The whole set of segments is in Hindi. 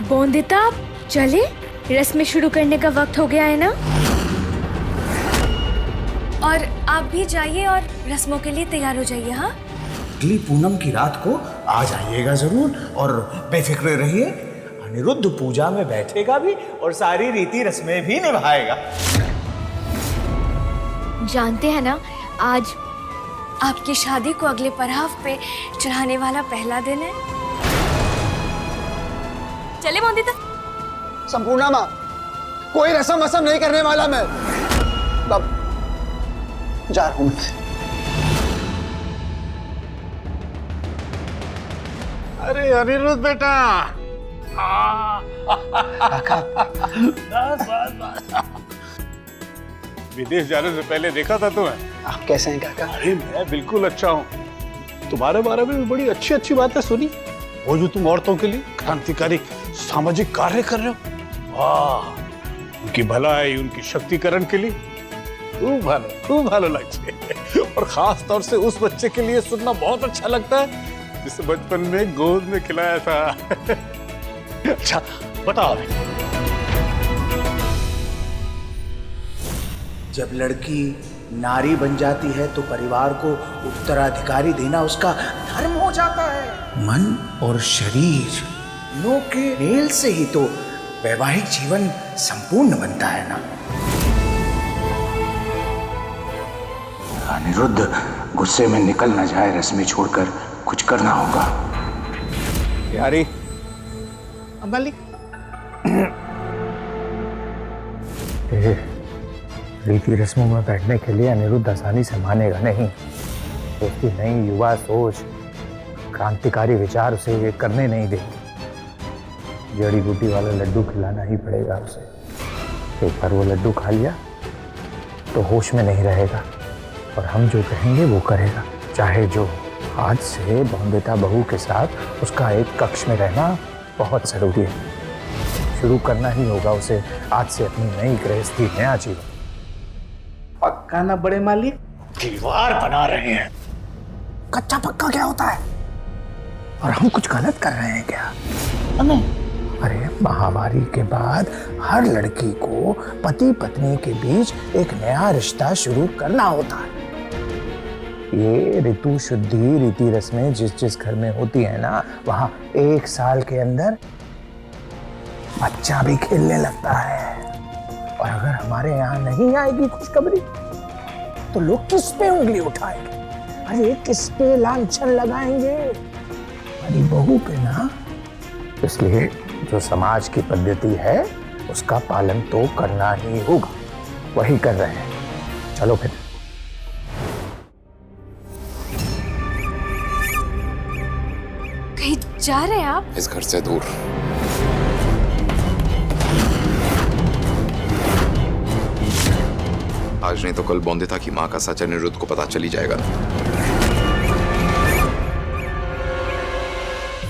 बोंदिता, चले, रस्में शुरू करने का वक्त हो गया है ना। और आप भी जाइए और रस्मों के लिए तैयार हो जाइए। हाँ, अगली पूनम की रात को आ जाइएगा जरूर और बेफिक्र रहिए। अनिरुद्ध पूजा में बैठेगा भी और सारी रीति रस्में भी निभाएगा। जानते हैं ना, आज आपकी शादी को अगले पड़ाव पे चढ़ाने वाला पहला दिन है। चले बोंदिता। संपूर्णा माँ, कोई रस्म वसम नहीं करने वाला मैं। अब जा रहा हूं मैं। अरे अनिरुद्ध बेटा, विदेश जाने से पहले देखा था तुम्हें। आप कैसे हैं काका? अरे मैं बिल्कुल अच्छा हूँ। तुम्हारे बारे में भी बड़ी अच्छी अच्छी बातें सुनी। वो जो तुम औरतों के लिए क्रांतिकारी सामाजिक कार्य कर रहे हो, वाह, उनकी भलाई, उनकी शक्तिकरण के लिए खूब भालो लगता है। और खास तौर से उस बच्चे के लिए सुनना बहुत अच्छा लगता है जिसे बचपन में गोद में खिलाया था। अच्छा बताओ अभी। जब लड़की नारी बन जाती है तो परिवार को उत्तराधिकारी देना उसका धर्म हो जाता है। मन और शरीर दोनों के मेल से ही तो वैवाहिक जीवन संपूर्ण बनता है ना। अनिरुद्ध गुस्से में निकल न जाए, रस्में छोड़कर कुछ करना होगा। यारी अम्बाली, रीति रस्मों में बैठने के लिए अनिरुद्ध आसानी से मानेगा नहीं। उसकी नई युवा सोच, क्रांतिकारी विचार उसे ये करने नहीं देंगे। जड़ी बूटी वाला लड्डू खिलाना ही पड़ेगा उसे। एक बार वो लड्डू खा लिया तो होश में नहीं रहेगा और हम जो कहेंगे वो करेगा, चाहे जो। आज से बोंदिता बहू के साथ उसका एक कक्ष में रहना बहुत जरूरी है। शुरू करना ही होगा उसे आज से अपनी नई गृहस्थी, नया जीवन। पक्का ना बड़े मालिक, दीवार बना रहे हैं। कच्चा पक्का क्या होता है? और हम कुछ गलत कर रहे हैं क्या? नहीं। अरे महामारी के बाद हर लड़की को पति पत्नी के बीच एक नया रिश्ता शुरू करना होता है। ये ऋतु शुद्धि रीति रस्में जिस जिस घर में होती है ना, वहां 1 साल के अंदर बच्चा भी खेलने लगता है। और अगर हमारे यहाँ नहीं आएगी खुशखबरी तो लोग किस पे उंगली उठाएंगे? अरे किस पे लांछन लगाएंगे? हमारी बहू पे ना। इसलिए जो समाज की पद्धति है उसका पालन तो करना ही होगा। वही कर रहे हैं। चलो फिर। कहीं जा रहे हैं आप? इस घर से दूर। आज नहीं तो कल बोंदिता की माँ का सच अनिरुद्ध को पता चली जाएगा।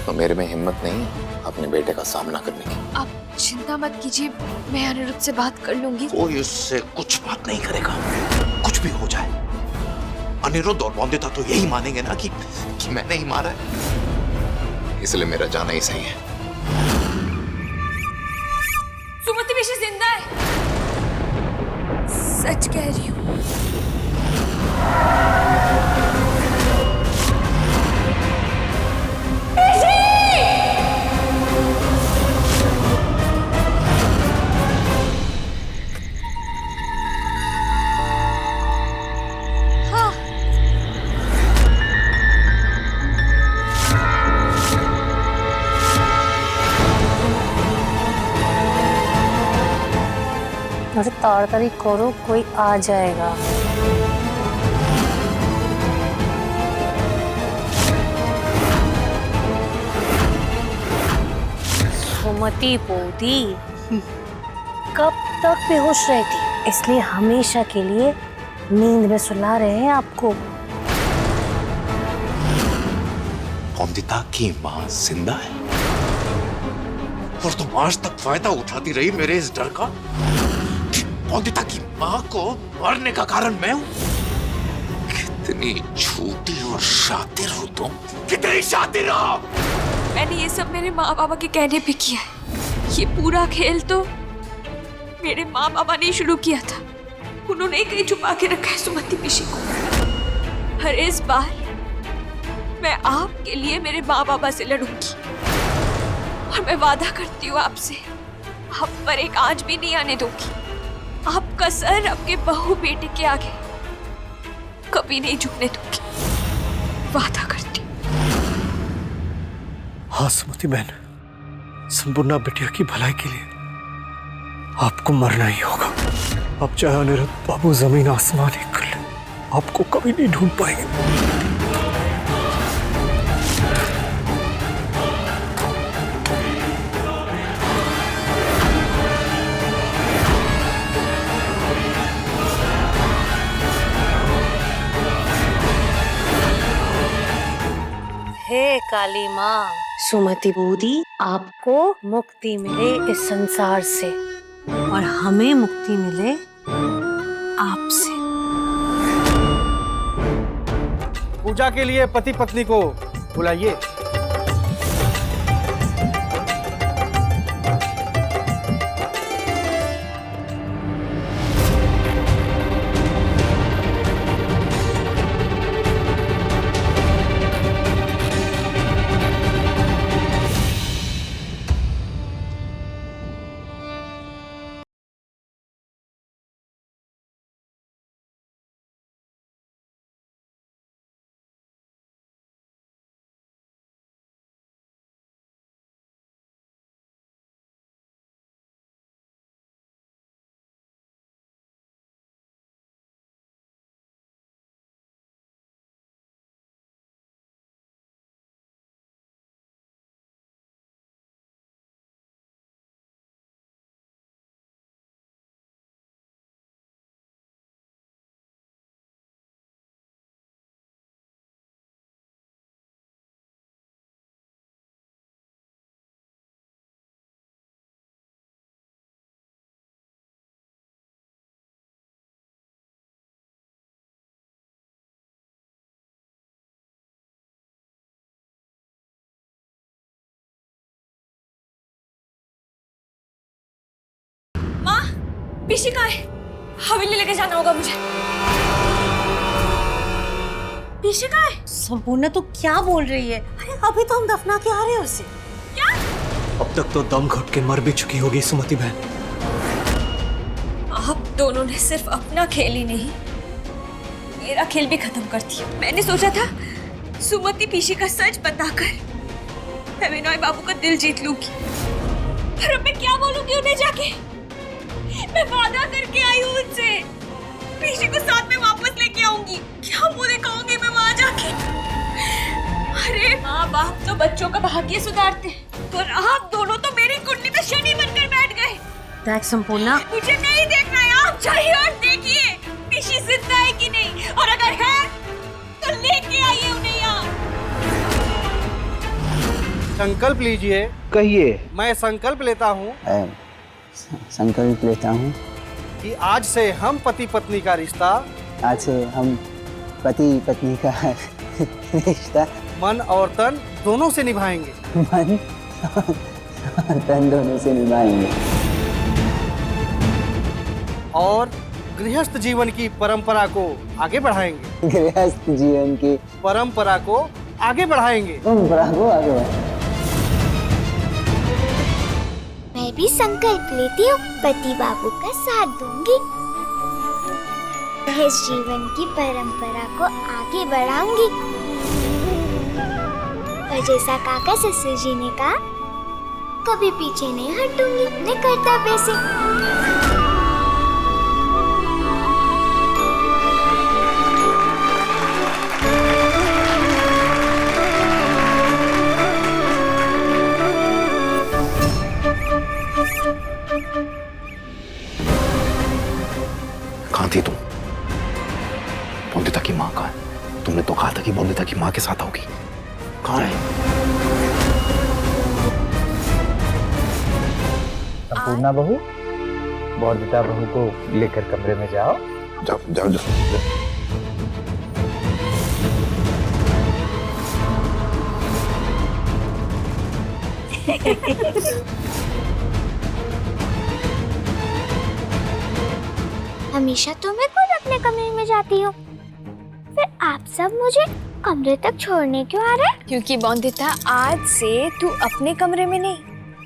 तो मेरे में हिम्मत नहीं अपने बेटे का सामना करने की। आप चिंता मत कीजिए, मैं अनिरुद्ध से बात कर लूंगी। कोई उससे कुछ बात नहीं करेगा, कुछ भी हो जाए। अनिरुद्ध और बोंदिता तो यही मानेंगे ना कि मैंने ही मारा है। इसलिए मेरा जाना ही सही है। सुमति बेशी जिंदा है, सच कह रही हूँ। मुझे ताड़ाताड़ी करो, कोई आ जाएगा। सुमति पोती कब तक बेहोश रहती, इसलिए हमेशा के लिए नींद में सुला रहे हैं आपको। बोंदिता की माँ जिंदा है और तुम आज तक फायदा उठाती रही मेरे इस डर का कि बोंदिता की माँ को मारने का कारण मैं हूं। कितनी झूठी और शातिर हो तुम, कितनी शातिर हो। मैंने ये सब मेरे माँ बाबा के कहने पे किया है। ये पूरा खेल तो मेरे माँ बाबा ने शुरू किया था। उन्होंने कहीं छुपा के रखा है सुमति पिशी को। पर इस बार मैं आपके लिए मेरे माँ बाबा से लड़ूंगी और मैं वादा करती हूँ आपसे, आप पर एक आंच भी नहीं आने दूंगी। आपका सर आपके बहू बेटे के आगे कभी नहीं झुकने दूंगी, वादा करती हूँ। हाँ सुमति बहन, संपूर्णा बिटिया की भलाई के लिए आपको मरना ही होगा। अब चाहे अनिरुद्ध बाबू जमीन आसमान एक कर ले, आपको कभी नहीं ढूंढ पाएंगे। हे काली माँ, सुमति बूदी, आपको मुक्ति मिले इस संसार से और हमें मुक्ति मिले आपसे। पूजा के लिए पति पत्नी को बुलाइए। पिशी कहाँ है? हवेली लेके जाना होगा मुझे। पिशी कहाँ है? संपूर्णा तो क्या बोल रही है? अरे अभी तो हम दफना के आ रहे हैं उसे। क्या? अब तक तो दम घुट के मर भी चुकी होगी सुमति बहन। आप दोनों ने सिर्फ अपना खेल ही नहीं, मेरा खेल भी खत्म कर दिया। मैंने सोचा था सुमति पिशी का सच बताकर मैं विनोय बाबू का दिल जीत लूंगी, पर अब मैं क्या बोलूंगी उन्हें जाके? मैं वादा करके आई हूँ उनसे, पिशी को साथ में वापस लेके आऊंगी। क्या मुझे कहूंगी मैं वहां जाके? अरे माँ बाप तो बच्चों का भाग्य सुधारते हैं, और आप दोनों तो मेरी कुंडली में शनि बनकर बैठ गए। देख संपूर्णा, मुझे नहीं देखना है, आप जाइए और देखिए पिशी जिंदा है कि नहीं, और अगर है तो लेके आइए उन्हें यहाँ। संकल्प लीजिए। कहिए। मैं संकल्प लेता हूँ संकल्प लेता हूँ कि आज से हम पति पत्नी का रिश्ता, आज से हम पति पत्नी का रिश्ता मन और तन दोनों से निभाएंगे। मन और तन दोनों से निभाएंगे और गृहस्थ जीवन की परंपरा को आगे बढ़ाएंगे। गृहस्थ जीवन की परंपरा को आगे बढ़ाएंगे। परंपरा को आगे बढ़ाएंगे। मैं भी संकल्प लेती हूँ, पति बाबू का साथ दूंगी, इस जीवन की परंपरा को आगे बढ़ाऊंगी, और जैसा काका ससुर जी ने कहा, कभी पीछे नहीं हटूंगी अपने कर्तव्य से। कहाँ थी तुम? बोंदिता की माँ कहाँ है? तुमने तो कहा था कि बोंदिता की माँ के साथ आओगी। कहाँ है? संपूर्णा बहू, बोंदिता बहू को लेकर कमरे में जाओ। जाओ जाओ जाओ। हमेशा तो मैं खुद अपने कमरे में जाती हूँ, फिर आप सब मुझे कमरे तक छोड़ने क्यों आ रहे हैं? क्योंकि बॉन्दिता आज से तू अपने कमरे में नहीं,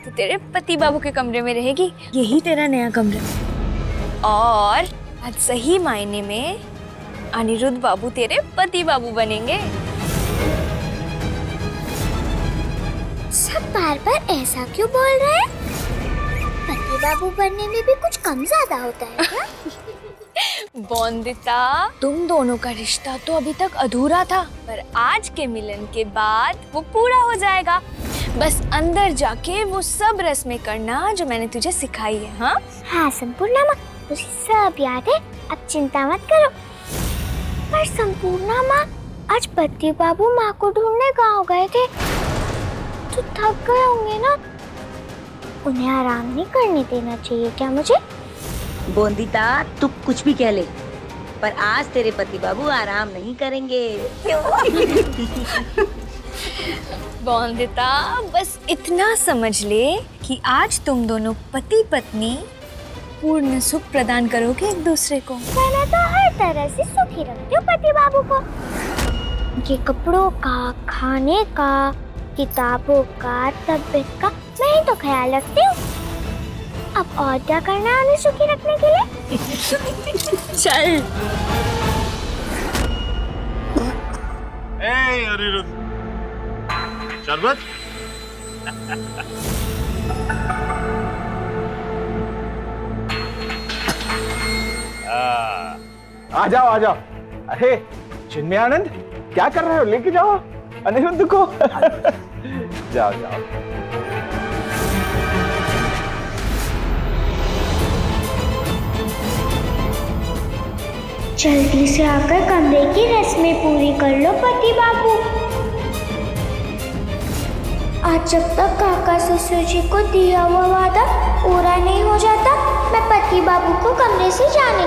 तू तेरे पति बाबू के कमरे में रहेगी। यही तेरा नया कमरा। और आज सही मायने में अनिरुद्ध बाबू तेरे पति बाबू बनेंगे। सब बार बार ऐसा क्यों बोल रहे हैं? पति बाबू बनने में भी कुछ कम ज्यादा होता है क्या? बॉन्दिता, तुम दोनों का रिश्ता तो अभी तक अधूरा था, पर आज के मिलन के बाद वो पूरा हो जाएगा। बस अंदर जाके वो सब रस्में करना जो मैंने तुझे सिखाई है। हाँ हाँ संपूर्णा माँ, मुझे सब याद है, अब चिंता मत करो। पर संपूर्णा माँ, आज पति बाबू माँ को ढूंढने गाँव गए थे, तो थक गए होंगे ना? उन्हें आराम नहीं करने देना चाहिए क्या मुझे? बोंदिता, तू कुछ भी कह ले, पर आज तेरे पति बाबू आराम नहीं करेंगे। बॉन्दिता, बस इतना समझ ले कि आज तुम दोनों पति पत्नी पूर्ण सुख प्रदान करोगे एक दूसरे को। मैं तो हर तरह से सुखी रखती हूँ पति बाबू को। उनके कपड़ों का, खाने का, किताबों का, तबीयत का मैं ही तो ख्याल रखती हूँ। अब और क्या करना है उन्हें सुखी रखने के लिए? चल। अनिरुद्ध, शरबत। आ जाओ आ जाओ। अरे चिन्मयानंद, क्या कर रहे हो? लेके जाओ अनिरुद्ध को। जाओ जाओ। जल्दी से आकर कमरे की रस्में पूरी कर लो पति बाबू। आज जब तक काका ससुर जी को दिया हुआ वादा पूरा नहीं हो जाता, मैं पति बाबू को कमरे से जाने